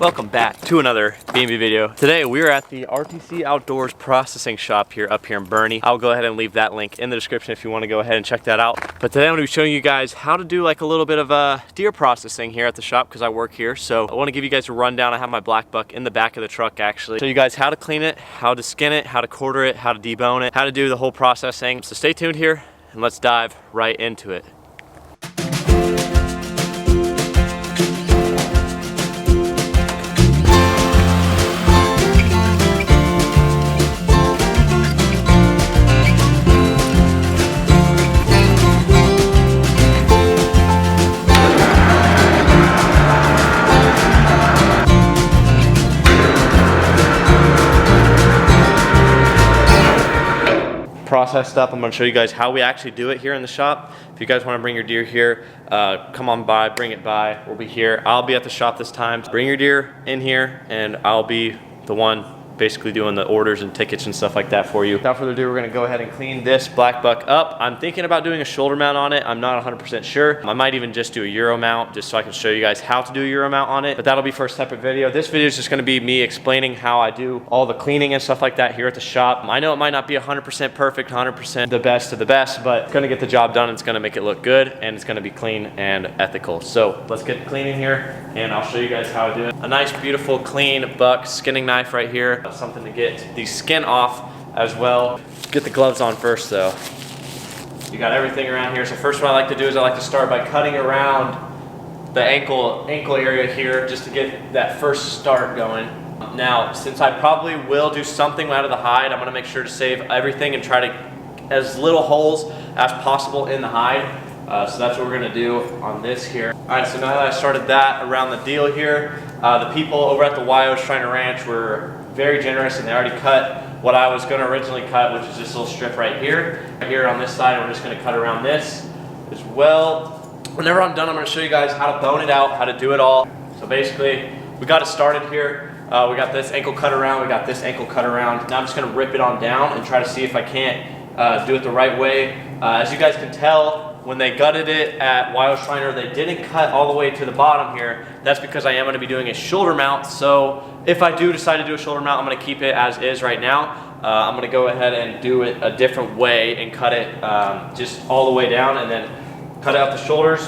Welcome back to another B&B video. Today we are at the RTC Outdoors processing shop up here in Bernie. I'll go ahead and leave that link in the description if you want to go ahead and check that out. But today I'm going to be showing you guys how to do like a little bit of deer processing here at the shop because I work here. So I want to give you guys a rundown. I have my black buck in the back of the truck actually. Show you guys how to clean it, how to skin it, how to quarter it, how to debone it, how to do the whole processing. So stay tuned here and let's dive right into it. Processed up. I'm going to show you guys how we actually do it here in the shop. If you guys want to bring your deer here, come on by, bring it by. We'll be here. I'll be at the shop this time. Bring your deer in here and I'll be the one basically doing the orders and tickets and stuff like that for you. Without further ado, we're going to go ahead and clean this black buck up. I'm thinking about doing a shoulder mount on it. I'm not 100% sure. I might even just do a Euro mount just so I can show you guys how to do a Euro mount on it, but that'll be for a separate video. This video is just going to be me explaining how I do all the cleaning and stuff like that here at the shop. I know it might not be 100% perfect, 100% the best of the best, but it's going to get the job done. It's going to make it look good and it's going to be clean and ethical. So let's get cleaning here and I'll show you guys how I do it. A nice, beautiful, clean buck skinning knife right here. Something to get the skin off as well. Get the gloves on first though. You got everything around here. So first what I like to do is I like to start by cutting around the ankle area here just to get that first start going. Now, since I probably will do something out of the hide, I'm gonna make sure to save everything and try to as little holes as possible in the hide. So that's what we're gonna do on this here. All right, so now that I started that around the deal here, the people over at the YO Shriner Ranch were very generous and they already cut what I was gonna originally cut, which is this little strip right here. Here on this side, we're just gonna cut around this as well. Whenever I'm done, I'm gonna show you guys how to bone it out, how to do it all. So basically, we got it started here. We got this ankle cut around, we got this ankle cut around. Now I'm just gonna rip it on down and try to see if I can't do it the right way. As you guys can tell, when they gutted it at YO Shriner, they didn't cut all the way to the bottom here. That's because I am gonna be doing a shoulder mount. So if I do decide to do a shoulder mount, I'm gonna keep it as is right now. I'm gonna go ahead and do it a different way and cut it just all the way down and then cut out the shoulders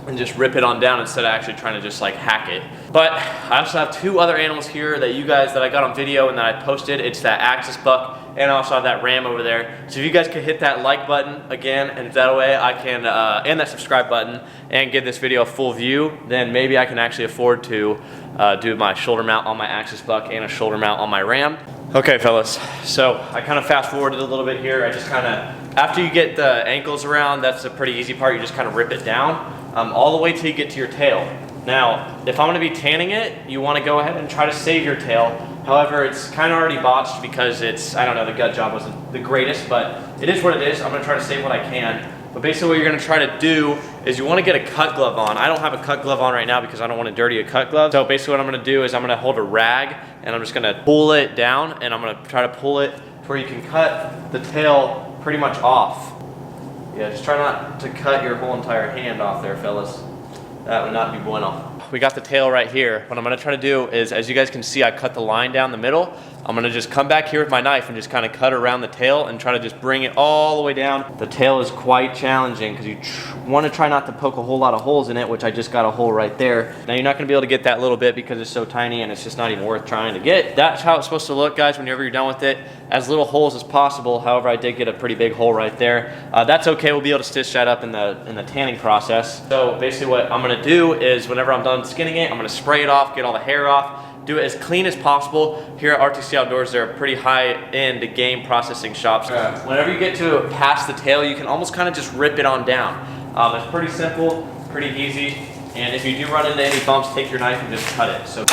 and just rip it on down instead of actually trying to just like hack it. But I also have two other animals here that I got on video and that I posted. It's that axis buck and I also have that ram over there. So if you guys could hit that like button again, and that way I can, and that subscribe button, and give this video a full view, then maybe I can actually afford to do my shoulder mount on my axis buck and a shoulder mount on my ram. Okay, fellas, so I kind of fast forwarded a little bit here. I just kind of, after you get the ankles around, that's a pretty easy part. You just kind of rip it down all the way till you get to your tail. Now, if I'm gonna be tanning it, you wanna go ahead and try to save your tail. However, it's kind of already botched because it's, I don't know, the gut job wasn't the greatest, but it is what it is. I'm gonna try to save what I can. But basically what you're gonna try to do is you wanna get a cut glove on. I don't have a cut glove on right now because I don't wanna dirty a cut glove. So basically what I'm gonna do is I'm gonna hold a rag and I'm just gonna pull it down and I'm gonna try to pull it to where you can cut the tail pretty much off. Yeah, just try not to cut your whole entire hand off there, fellas. That would not be bueno. We got the tail right here. What I'm gonna try to do is, as you guys can see, I cut the line down the middle. I'm gonna just come back here with my knife and just kind of cut around the tail and try to just bring it all the way down. The tail is quite challenging because you want to try not to poke a whole lot of holes in it, which I just got a hole right there. Now you're not gonna be able to get that little bit because it's so tiny and it's just not even worth trying to get. That's how it's supposed to look, guys, whenever you're done with it. As little holes as possible. However, I did get a pretty big hole right there. That's okay, we'll be able to stitch that up in the tanning process. So basically what I'm gonna do is whenever I'm done skinning it, I'm gonna spray it off, get all the hair off, do it as clean as possible. Here at RTC Outdoors, they're a pretty high-end game processing shops. Whenever you get to past the tail, you can almost kind of just rip it on down. It's pretty simple, pretty easy, and if you do run into any bumps, take your knife and just cut it. So.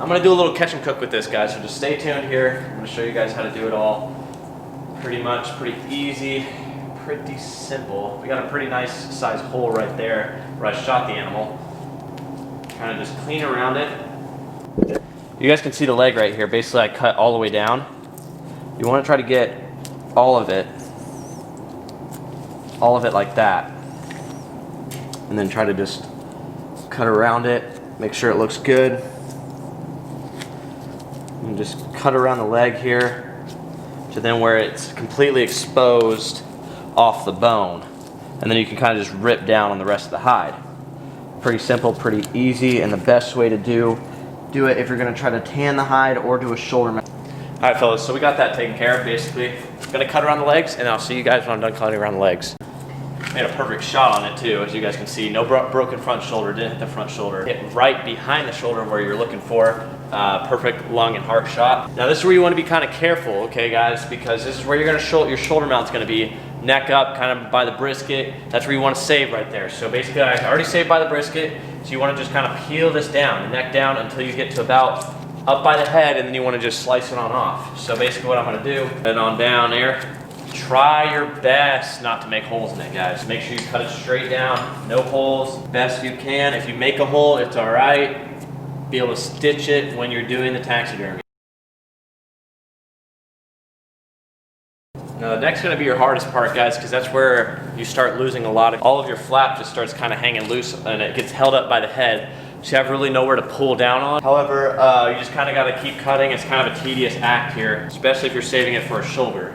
I'm gonna do a little catch and cook with this, guys, so just stay tuned here. I'm gonna show you guys how to do it all. Pretty easy. Pretty simple. We got a pretty nice size hole right there where I shot the animal. Kind of just clean around it. You guys can see the leg right here. Basically, I cut all the way down. You want to try to get all of it all of it like that. And then try to just cut around it, make sure it looks good. And just cut around the leg here to then where it's completely exposed off the bone. And then you can kind of just rip down on the rest of the hide. Pretty simple, pretty easy, and the best way to do it if you're gonna try to tan the hide or do a shoulder mount. All right, fellas, so we got that taken care of, basically. I'm gonna cut around the legs, and I'll see you guys when I'm done cutting around the legs. Made a perfect shot on it too, as you guys can see. No broken front shoulder, didn't hit the front shoulder. Hit right behind the shoulder where you're looking for. Perfect lung and heart shot. Now this is where you wanna be kind of careful, okay guys, because this is where you're gonna your shoulder mount's gonna be. Neck up, kind of by the brisket. That's where you wanna save right there. So basically, I already saved by the brisket, so you wanna just kind of peel this down, the neck down until you get to about up by the head, and then you wanna just slice it on off. So basically what I'm gonna do, head on down there. Try your best not to make holes in it, guys. Make sure you cut it straight down, no holes, best you can. If you make a hole, it's all right. Be able to stitch it when you're doing the taxidermy. Now the neck's gonna be your hardest part, guys, because that's where you start losing all of your flap just starts kind of hanging loose and it gets held up by the head. So you have really nowhere to pull down on. However, you just kind of gotta keep cutting. It's kind of a tedious act here, especially if you're saving it for a shoulder.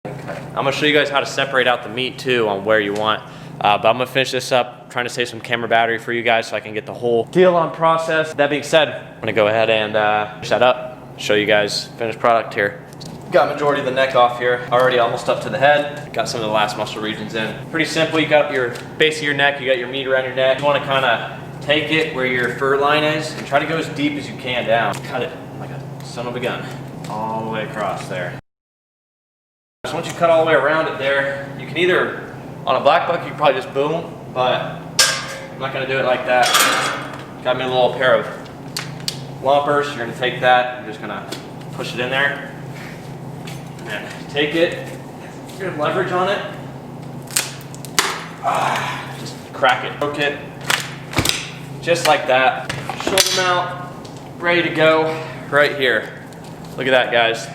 I'm gonna show you guys how to separate out the meat too on where you want. But I'm gonna finish this up, trying to save some camera battery for you guys so I can get the whole deal on process. That being said, I'm gonna go ahead and finish that up, show you guys finished product here. Got majority of the neck off here, already almost up to the head. Got some of the last muscle regions in. Pretty simple, you got your base of your neck, you got your meat around your neck. You wanna kinda take it where your fur line is and try to go as deep as you can down. Cut it like a son of a gun, all the way across there. So once you cut all the way around it there, you can either, on a black buck, you can probably just boom, but I'm not gonna do it like that. Got me a little pair of lumpers. You're gonna take that, you're just gonna push it in there. And take it, you're gonna leverage on it. Just crack it, poke it, just like that. Shoulder mount, ready to go right here. Look at that, guys.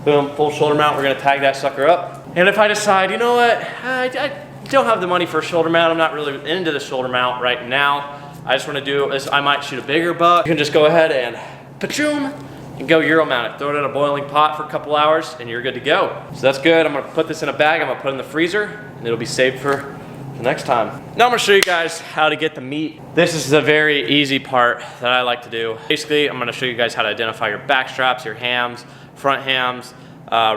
Boom, full shoulder mount. We're gonna tag that sucker up. And if I decide, you know what, I don't have the money for a shoulder mount, I'm not really into the shoulder mount right now, I just wanna do is I might shoot a bigger buck. You can just go ahead and pachoom, and go Euro mount it. Throw it in a boiling pot for a couple hours and you're good to go. So that's good. I'm gonna put this in a bag, I'm gonna put it in the freezer, and it'll be saved for the next time. Now I'm gonna show you guys how to get the meat. This is the very easy part that I like to do. Basically, I'm gonna show you guys how to identify your back straps, your hams, front hams,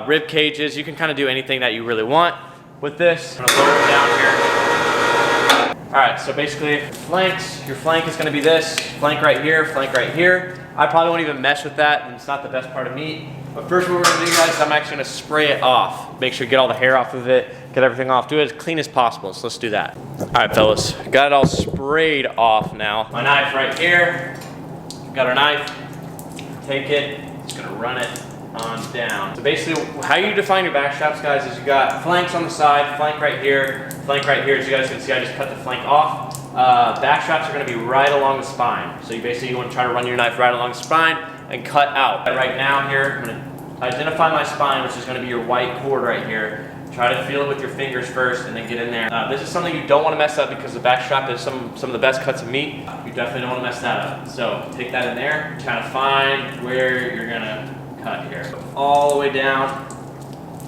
rib cages. You can kind of do anything that you really want with this. I'm gonna lower it down here. All right, so basically flanks, your flank is gonna be this, flank right here, flank right here. I probably won't even mess with that, and it's not the best part of meat. But first what we're gonna do, guys, is I'm actually gonna spray it off. Make sure you get all the hair off of it, get everything off. Do it as clean as possible, so let's do that. All right, fellas, got it all sprayed off now. My knife right here, got our knife, take it, just gonna run it on down. So basically, how you define your back straps, guys, is you got flanks on the side, flank right here, flank right here. As you guys can see, I just cut the flank off. Back straps are gonna be right along the spine. So you wanna try to run your knife right along the spine and cut out. Right now here, I'm gonna identify my spine, which is gonna be your white cord right here. Try to feel it with your fingers first and then get in there. This is something you don't wanna mess up because the back strap is some of the best cuts of meat. You definitely don't wanna mess that up. So take that in there, try to find where you're gonna cut here. All the way down.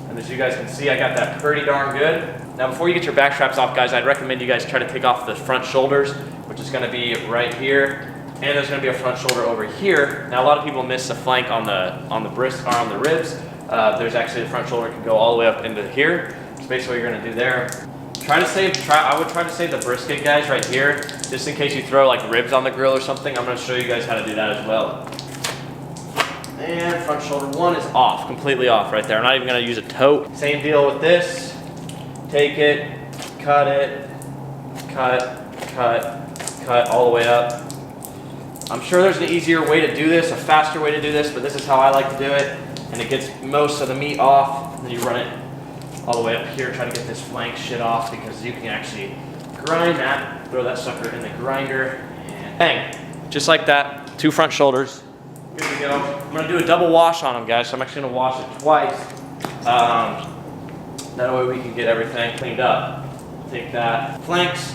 And as you guys can see, I got that pretty darn good. Now before you get your back straps off, guys, I'd recommend you guys try to take off the front shoulders, which is gonna be right here. And there's gonna be a front shoulder over here. Now a lot of people miss the flank on the wrist or on the ribs. There's actually the front shoulder can go all the way up into here. That's basically what you're gonna do there. I would try to save the brisket, guys, right here, just in case you throw like ribs on the grill or something. I'm gonna show you guys how to do that as well. And front shoulder one is off, completely off right there. I'm not even gonna use a tote. Same deal with this. Take it, cut, cut all the way up. I'm sure there's an easier way to do this, a faster way to do this, but this is how I like to do it. And it gets most of the meat off. And then you run it all the way up here, try to get this flank shit off because you can actually grind that, throw that sucker in the grinder, and bang, just like that, 2 front shoulders. Here we go. I'm gonna do a double wash on them, guys, so I'm actually gonna wash it twice. That way we can get everything cleaned up. Take that. Flanks.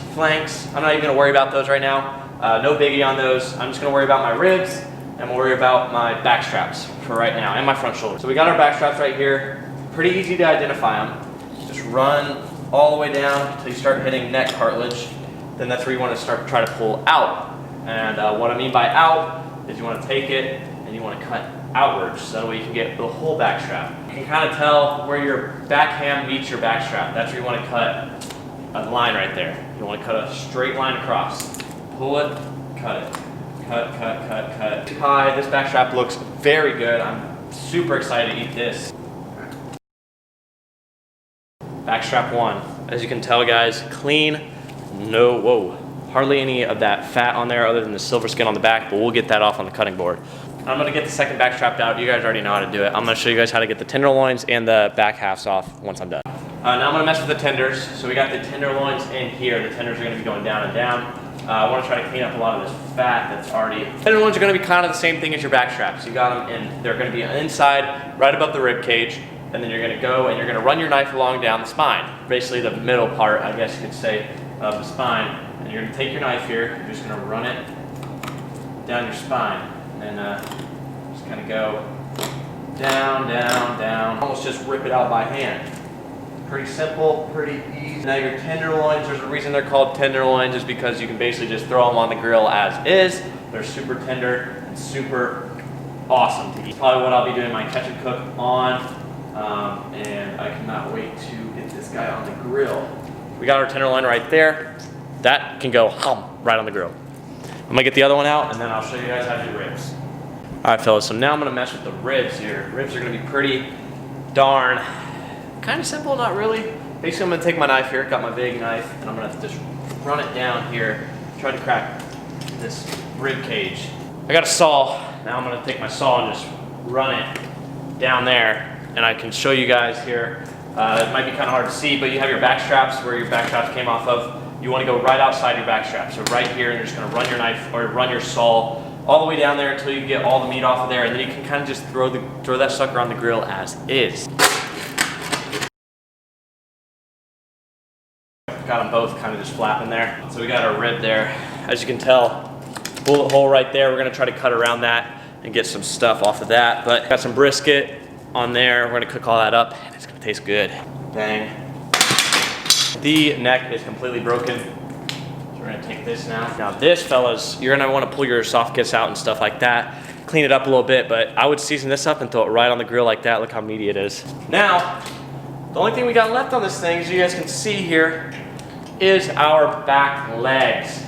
I'm not even gonna worry about those right now. No biggie on those. I'm just gonna worry about my ribs and we'll worry about my back straps for right now and my front shoulder. So we got our back straps right here. Pretty easy to identify them. Just run all the way down until you start hitting neck cartilage. Then that's where you want to start to try to pull out. And what I mean by out is you want to take it and you want to cut outwards so that way you can get the whole back strap. You can kind of tell where your back ham meets your back strap. That's where you want to cut a line right there. You want to cut a straight line across. Pull it, cut it. Cut. Hi, this back strap looks very good. I'm super excited to eat this. Back strap 1. As you can tell, guys, clean, hardly any of that fat on there other than the silver skin on the back, but we'll get that off on the cutting board. I'm gonna get the second back strap out. You guys already know how to do it. I'm gonna show you guys how to get the tenderloins and the back halves off once I'm done. Now I'm gonna mess with the tenders. So we got the tenderloins in here. The tenders are gonna be going down and down. I wanna try to clean up a lot of this fat that's already... Tenderloins are gonna be kind of the same thing as your back straps. You got them in, they're gonna be inside, right above the rib cage, and then you're gonna go and you're gonna run your knife along down the spine. Basically the middle part, I guess you could say, of the spine. And you're gonna take your knife here, you're just gonna run it down your spine. And then just kind of go down. Almost just rip it out by hand. Pretty simple, pretty easy. Now your tenderloins, there's a reason they're called tenderloins is because you can basically just throw them on the grill as is. They're super tender and super awesome to eat. Probably what I'll be doing my catch and cook on. And I cannot wait to get this guy on the grill. We got our tenderloin right there. That can go right on the grill. I'm gonna get the other one out and then I'll show you guys how to do ribs. All right, fellas, so now I'm gonna mess with the ribs here. Ribs are gonna be pretty darn, kind of simple, not really. Basically, I'm gonna take my knife here, got my big knife, and I'm gonna just run it down here, try to crack this rib cage. I got a saw. Now I'm gonna take my saw and just run it down there, and I can show you guys here. It might be kind of hard to see, but you have your back straps where your back straps came off of. You want to go right outside your back strap. So right here, and you're just going to run your knife or run your saw all the way down there until you get all the meat off of there, and then you can kind of just throw that sucker on the grill as is. Got them both kind of just flapping there. So we got our rib there. As you can tell, bullet hole right there. We're going to try to cut around that and get some stuff off of that. But got some brisket on there. We're going to cook all that up, and it's going to taste good. Bang. The neck is completely broken. So we're gonna take this now. Now this, fellas, you're gonna wanna pull your soft kits out and stuff like that. Clean it up a little bit, but I would season this up and throw it right on the grill like that. Look how meaty it is. Now, the only thing we got left on this thing, as you guys can see here, is our back legs.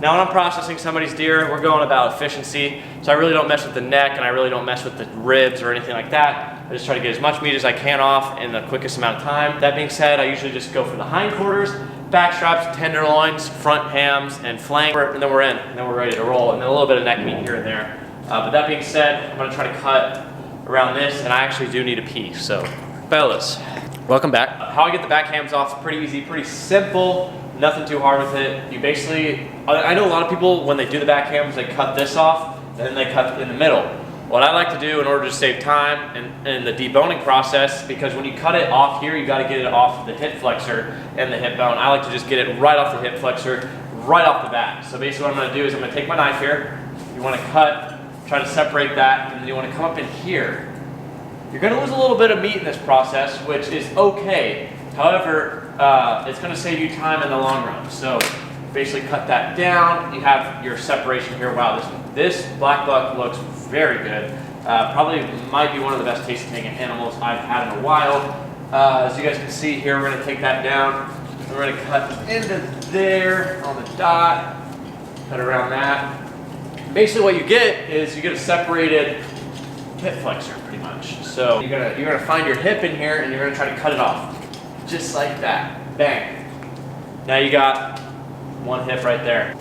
Now when I'm processing somebody's deer, we're going about efficiency. So I really don't mess with the neck and I really don't mess with the ribs or anything like that. I just try to get as much meat as I can off in the quickest amount of time. That being said, I usually just go for the hindquarters, back straps, tenderloins, front hams, and flank, and then we're in, and then we're ready to roll, and then a little bit of neck meat here and there. But that being said, I'm gonna try to cut around this, and I actually do need a pee, so fellas, welcome back. How I get the back hams off is pretty easy, pretty simple, nothing too hard with it. You basically, I know a lot of people, when they do the back hams, they cut this off, and then they cut in the middle. What I like to do in order to save time in the deboning process, because when you cut it off here, you got to get it off the hip flexor and the hip bone. I like to just get it right off the hip flexor, right off the bat. So basically what I'm going to do is I'm going to take my knife here. You want to cut, try to separate that, and then you want to come up in here. You're going to lose a little bit of meat in this process, which is okay. However, it's going to save you time in the long run. So basically cut that down. You have your separation here. Wow, this black buck looks very good. Probably might be one of the best tasting animals I've had in a while. As you guys can see here, we're going to take that down. We're going to cut into there on the dot. Cut around that. Basically, what you get is you get a separated hip flexor, pretty much. So you're gonna find your hip in here, and you're gonna try to cut it off, just like that. Bang. Now you got one hip right there.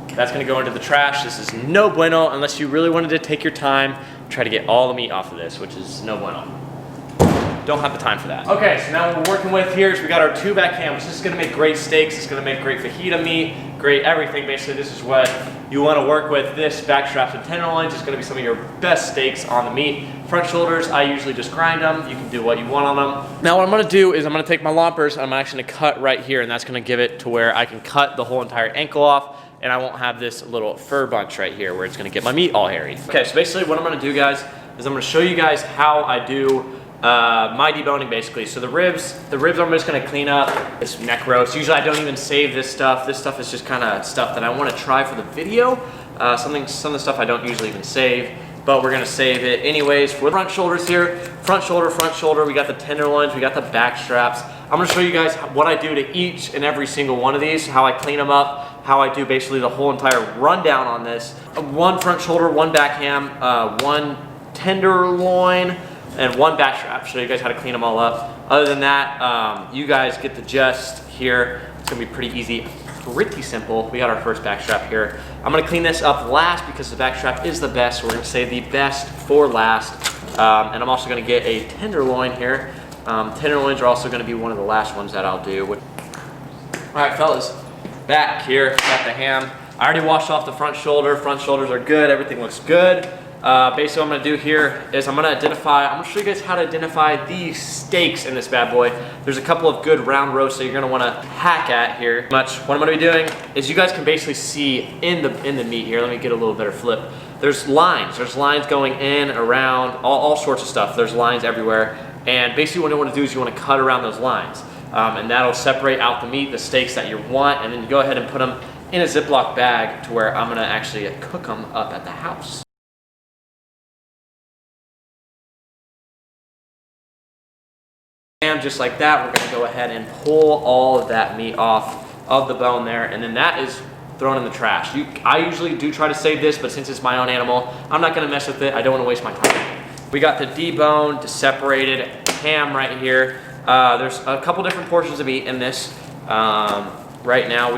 That's gonna go into the trash. This is no bueno unless you really wanted to take your time, try to get all the meat off of this, which is no bueno. Don't have the time for that. Okay, so now what we're working with here is we got our two back hams. This is gonna make great steaks. It's gonna make great fajita meat. great everything. Basically, this is what you want to work with. This back straps and tenderloins is going to be some of your best steaks on the meat. Front shoulders, I usually just grind them. You can do what you want on them. Now what I'm going to do is I'm going to take my lumpers and I'm actually going to cut right here, and that's going to give it to where I can cut the whole entire ankle off, and I won't have this little fur bunch right here where it's going to get my meat all hairy. Okay, so basically what I'm going to do, guys, is I'm going to show you guys how I do my deboning basically. So the ribs I'm just gonna clean up. This neck roast, usually I don't even save this stuff. This stuff is just kind of stuff that I want to try for the video. Some of the stuff I don't usually even save, but we're gonna save it anyways. For the front shoulders here, front shoulder, we got the tenderloins, we got the back straps. I'm gonna show you guys what I do to each and every single one of these, how I clean them up, how I do basically the whole entire rundown on this. One front shoulder, one back ham, one tenderloin, and one back strap. Show you guys how to clean them all up. Other than that, you guys get the gist here. It's gonna be pretty easy, pretty simple. We got our first back strap here. I'm gonna clean this up last because the back strap is the best. So we're gonna save the best for last. And I'm also gonna get a tenderloin here. Tenderloins are also gonna be one of the last ones that I'll do. All right, fellas, back here, got the ham. I already washed off the front shoulder. Front shoulders are good, everything looks good. Basically what I'm gonna do here is I'm gonna show you guys how to identify the steaks in this bad boy. There's a couple of good round roasts that you're gonna wanna hack at here. What I'm gonna be doing is you guys can basically see in the meat here. Let me get a little better flip. There's lines going in, around, all sorts of stuff. There's lines everywhere. And basically what you wanna do is you wanna cut around those lines. And that'll separate out the meat, the steaks that you want, and then you go ahead and put them in a Ziploc bag to where I'm gonna actually cook them up at the house. And just like that, we're gonna go ahead and pull all of that meat off of the bone there, and then that is thrown in the trash. I usually do try to save this, but since it's my own animal, I'm not gonna mess with it. I don't wanna waste my time. We got the deboned, separated ham right here. There's a couple different portions of meat in this. Right now,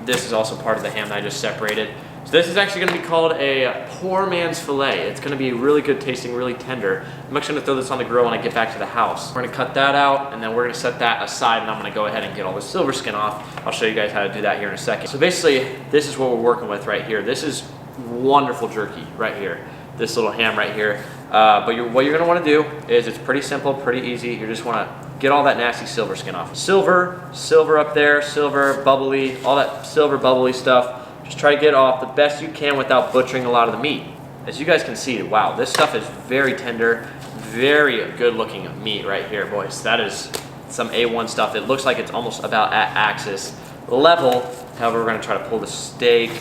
this is also part of the ham that I just separated. So this is actually gonna be called a poor man's filet. It's gonna be really good tasting, really tender. I'm actually gonna throw this on the grill when I get back to the house. We're gonna cut that out, and then we're gonna set that aside, and I'm gonna go ahead and get all the silver skin off. I'll show you guys how to do that here in a second. So basically, this is what we're working with right here. This is wonderful jerky right here. This little ham right here. But what you're gonna wanna do is, it's pretty simple, pretty easy. You just wanna get all that nasty silver skin off. Silver up there, silver, bubbly, all that silver bubbly stuff. Just try to get off the best you can without butchering a lot of the meat. As you guys can see, wow, this stuff is very tender, very good looking meat right here, boys. That is some A1 stuff. It looks like it's almost about at axis level. However, we're gonna try to pull the steak.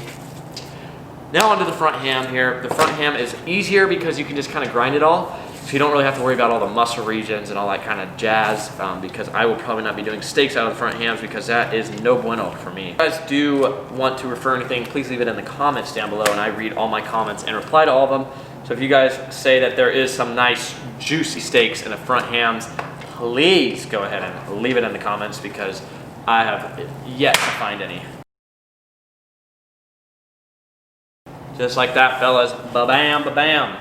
Now onto the front ham here. The front ham is easier because you can just kind of grind it all. So you don't really have to worry about all the muscle regions and all that kind of jazz, because I will probably not be doing steaks out of the front hams because that is no bueno for me. If you guys do want to refer anything, please leave it in the comments down below, and I read all my comments and reply to all of them. So if you guys say that there is some nice juicy steaks in the front hams, please go ahead and leave it in the comments because I have yet to find any. Just like that, fellas. Ba-bam, ba-bam.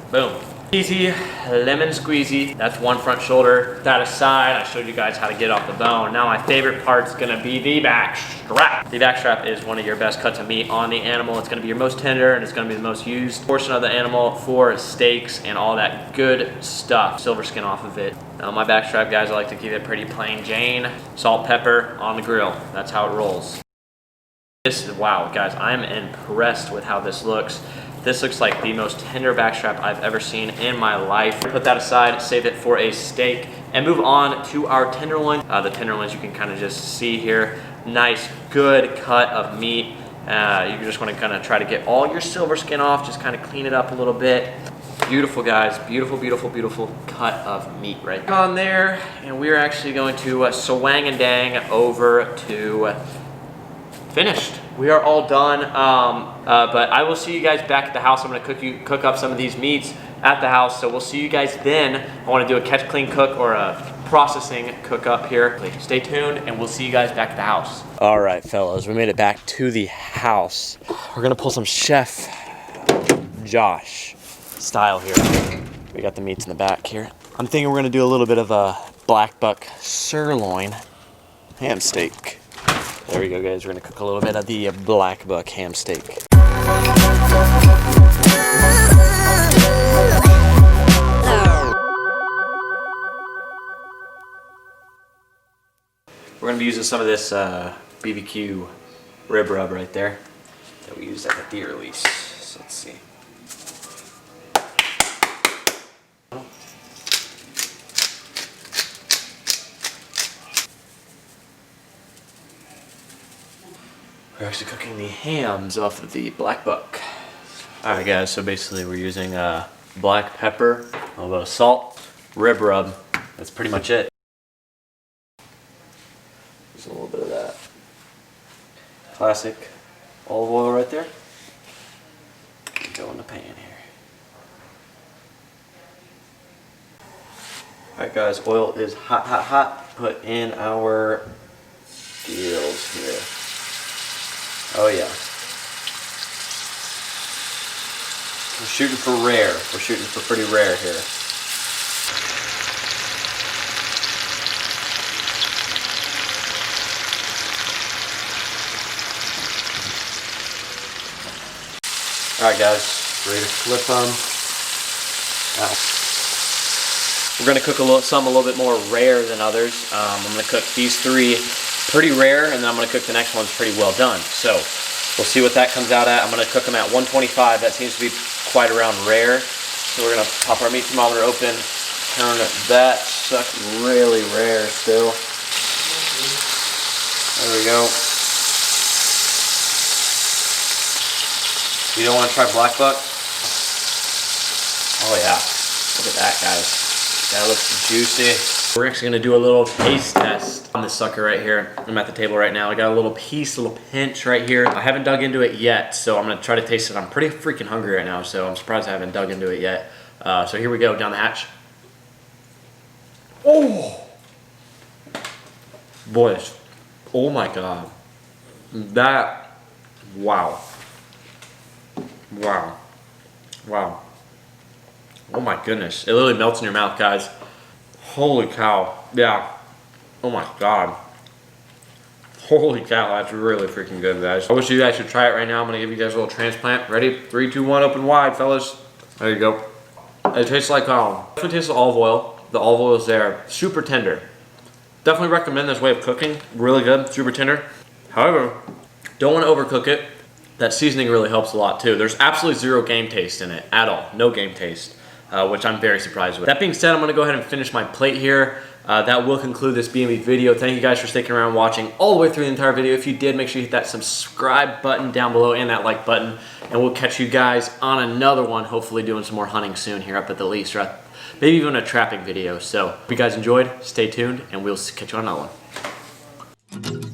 Boom. Easy, lemon squeezy. That's one front shoulder. That aside, I showed you guys how to get off the bone. Now my favorite part's gonna be the back strap. The back strap is one of your best cuts of meat on the animal. It's gonna be your most tender, and it's gonna be the most used portion of the animal for steaks and all that good stuff. Silver skin off of it. Now my back strap, guys, I like to keep it pretty plain Jane. Salt, pepper on the grill. That's how it rolls. Wow, guys, I'm impressed with how this looks. This looks like the most tender backstrap I've ever seen in my life. Put that aside, save it for a steak, and move on to our tenderloin. The tenderloins you can kind of just see here. Nice, good cut of meat. You just want to kind of try to get all your silver skin off, just kind of clean it up a little bit. Beautiful, guys, beautiful, beautiful, beautiful cut of meat right on there. And we're actually going to swang and dang over to finished. We are all done, but I will see you guys back at the house. I'm gonna cook up some of these meats at the house, so we'll see you guys then. I wanna do a catch, clean, cook, or a processing cook up here. Stay tuned, and we'll see you guys back at the house. All right, fellas, we made it back to the house. We're gonna pull some Chef Josh style here. We got the meats in the back here. I'm thinking we're gonna do a little bit of a black buck sirloin ham steak. There we go, guys. We're gonna cook a little bit of the black buck ham steak. We're gonna be using some of this BBQ rib rub right there that we used at the deer release. So let's see. We're actually cooking the hams off of the black buck. Alright guys, so basically we're using black pepper, a little bit of salt, rib rub. That's pretty much it. Just a little bit of that. Classic olive oil right there. Go in the pan here. Alright guys, oil is hot, hot, hot. Put in our gills here. Oh yeah. We're shooting for rare. We're shooting for pretty rare here. Alright guys, ready to flip them. We're going to cook some a little bit more rare than others. I'm going to cook these three pretty rare, and then I'm going to cook the next ones pretty well done. So we'll see what that comes out at. I'm going to cook them at 125. That seems to be quite around rare. So we're going to pop our meat thermometer open, turn that suck really rare still. There we go. You don't want to try black buck? Oh yeah, look at that guys. That looks juicy. We're actually gonna do a little taste test on this sucker right here. I'm at the table right now. I got a little piece, a little pinch right here. I haven't dug into it yet, so I'm gonna try to taste it. I'm pretty freaking hungry right now, so I'm surprised I haven't dug into it yet. So here we go, down the hatch. Oh! Boys, oh my God. That, wow. Wow. Wow. Oh my goodness. It literally melts in your mouth, guys. Holy cow. Yeah. Oh my God. Holy cow, that's really freaking good, guys. I wish you guys should try it right now. I'm gonna give you guys a little transplant. Ready? 3, 2, 1, open wide, fellas. There you go. It tastes like, it tastes like olive oil. The olive oil is there. Super tender. Definitely recommend this way of cooking. Really good, super tender. However, don't want to overcook it. That seasoning really helps a lot too. There's absolutely zero game taste in it at all. No game taste, which I'm very surprised with. That being said, I'm gonna go ahead and finish my plate here. That will conclude this B&B video. Thank you guys for sticking around watching all the way through the entire video. If you did, make sure you hit that subscribe button down below and that like button. And we'll catch you guys on another one, hopefully doing some more hunting soon here up at the lease, or maybe even a trapping video. So if you guys enjoyed, stay tuned, and we'll catch you on another one.